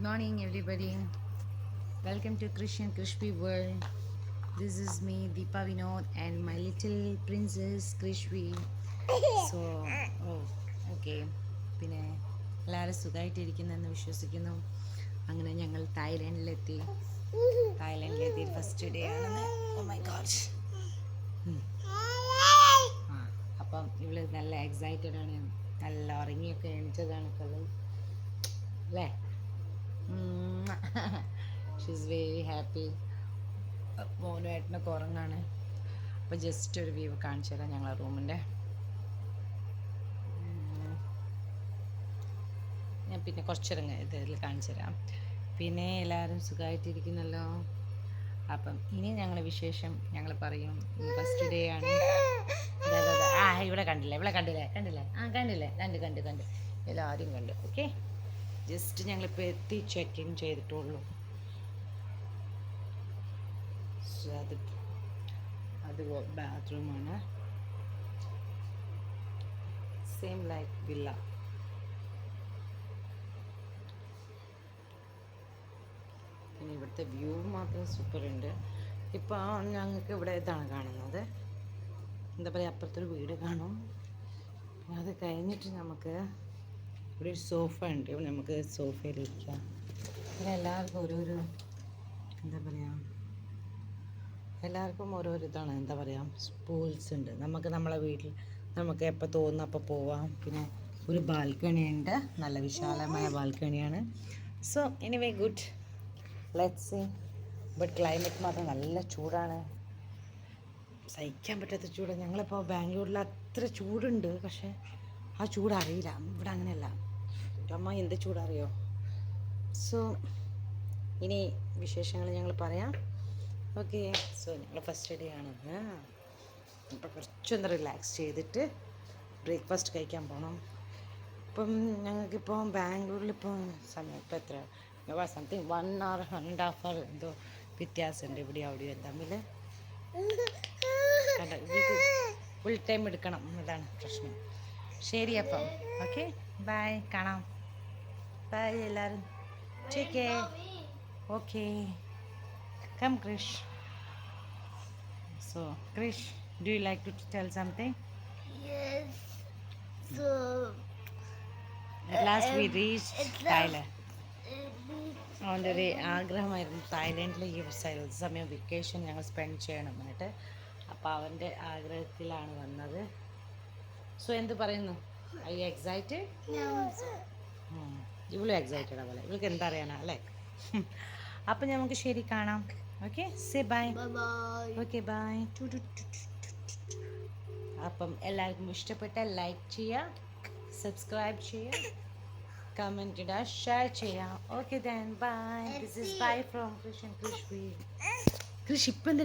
morning, everybody. Welcome to Christian Krishpi World. This is me, Deepa Vinod, and my little princess Krishpi. So, oh, okay. പിന്നെ എല്ലാവരും സുഖമായിട്ടിരിക്കുന്നെന്ന് വിശ്വസിക്കുന്നു. അങ്ങനെ ഞങ്ങൾ തായ്ലൻഡിലെത്തി first day ആണെന്ന്. Oh my god. അപ്പം ഇവള് നല്ല എക്സൈറ്റഡ് ആണ്, നല്ല ഉറങ്ങിയൊക്കെ എണീറ്റതാണ് അല്ലേ? She's very happy. മോനുമായിട്ടൊക്കെ ഉറങ്ങാണ്. അപ്പോൾ ജസ്റ്റ് ഒരു വ്യൂ കാണിച്ചു തരാം ഞങ്ങളെ റൂമിൻ്റെ. ഞാൻ പിന്നെ കുറച്ചിറങ്ങ ഇതിൽ കാണിച്ചു തരാം. പിന്നെ എല്ലാവരും സുഖമായിട്ടിരിക്കുന്നല്ലോ. അപ്പം ഇനി ഞങ്ങളെ വിശേഷം ഞങ്ങൾ പറയും. ഫസ്റ്റ് ഡേ ആണ്. ഇവിടെ കണ്ടില്ലേ, ഇവിടെ കണ്ടില്ലേ കണ്ടില്ലേ കണ്ട് എല്ലാവരും കണ്ടു. ഓക്കെ, ജസ്റ്റ് ഞങ്ങളിപ്പോൾ എത്തി ചെക്ക് ഇൻ ചെയ്തിട്ടുള്ളൂ. അത് ബാത്റൂമാണ്. Same like villa. പിന്നെ ഇവിടുത്തെ വ്യൂ മാത്രം സൂപ്പർ ഉണ്ട്. ഇപ്പോൾ ഞങ്ങൾക്ക് ഇവിടെ ഇതാണ് കാണുന്നത്. എന്താ പറയുക, അപ്പുറത്തൊരു വീട് കാണും. പിന്നെ അത് കഴിഞ്ഞിട്ട് നമുക്ക് ഇവിടെ ഒരു സോഫ ഉണ്ട്. നമുക്ക് സോഫയിലിരിക്കാം. പിന്നെ എല്ലാവർക്കും ഓരോരോ എന്താ പറയുക, എല്ലാവർക്കും ഓരോരോ ഇതാണ്. എന്താ പറയുക, പൂൾസ് ഉണ്ട്. നമുക്ക് നമ്മളെ വീട്ടിൽ നമുക്ക് എപ്പോൾ തോന്നുന്നു അപ്പോൾ പോവാം. പിന്നെ ഒരു ബാൽക്കണി ഉണ്ട്, നല്ല വിശാലമായ ബാൽക്കണിയാണ്. So anyway good, let's see. But climate മാത്രം നല്ല ചൂടാണ്, സഹിക്കാൻ പറ്റാത്ത ചൂട്. ഞങ്ങളിപ്പോൾ ബാംഗ്ലൂരിൽ അത്ര ചൂടുണ്ട്, പക്ഷേ ആ ചൂട് അറിയില്ല. ഇവിടെ അങ്ങനെയല്ല. അമ്മ എന്ത് ചൂടറിയോ. സോ ഇനി വിശേഷങ്ങൾ ഞങ്ങൾ പറയാം. ഓക്കെ, സോ ഞങ്ങൾ ഫസ്റ്റ് ഡേ ആണ്. അപ്പോൾ കുറച്ചൊന്ന് റിലാക്സ് ചെയ്തിട്ട് ബ്രേക്ക്ഫാസ്റ്റ് കഴിക്കാൻ പോകണം. ഇപ്പം ഞങ്ങൾക്കിപ്പോൾ ബാംഗ്ലൂരിലിപ്പോൾ സമയം ഇപ്പോൾ എത്ര സംതിങ് 1 hour 1.5 hour എന്തോ വ്യത്യാസമുണ്ട് ഇവിടെ അവിടെയും തമ്മിൽ. ഫുൾ ടൈം എടുക്കണം, അതാണ് പ്രശ്നം. ശരി അപ്പം ഓക്കെ, ബൈ, കാണാം. ബൈ എല്ലാവരും, take care. Okay, come Krish. So Krish, do you like to tell something? Yes. So at last we reached Thailand. അവൻ്റെ ഒരു ആഗ്രഹമായിരുന്നു തായ്ലൻഡിൽ ഈ സമയം വെക്കേഷൻ ഞങ്ങൾ സ്പെൻഡ് ചെയ്യണം എന്നിട്ട്. അപ്പോൾ അവൻ്റെ ആഗ്രഹത്തിലാണ് വന്നത്. സോ എന്ത് പറയുന്നു, ഐ യു എക്സൈറ്റഡ്? ഇവളും എക്സൈറ്റഡ് ആവല്ലേ, ഇവൾക്ക് എന്താ അറിയാനാ അല്ലേ? അപ്പം നമുക്ക് ശരി കാണാം. Okay, say bye. Okay bye. അപ്പം എല്ലാവർക്കും ഇഷ്ടപ്പെട്ട ലൈക്ക് ചെയ്യുക, സബ്സ്ക്രൈബ് ചെയ്യുക, കമൻറ്റ് ഇടുക, ഷെയർ ചെയ്യാം. Okay then bye. This is by from Krish and Krishpi. കൃഷി ഇപ്പം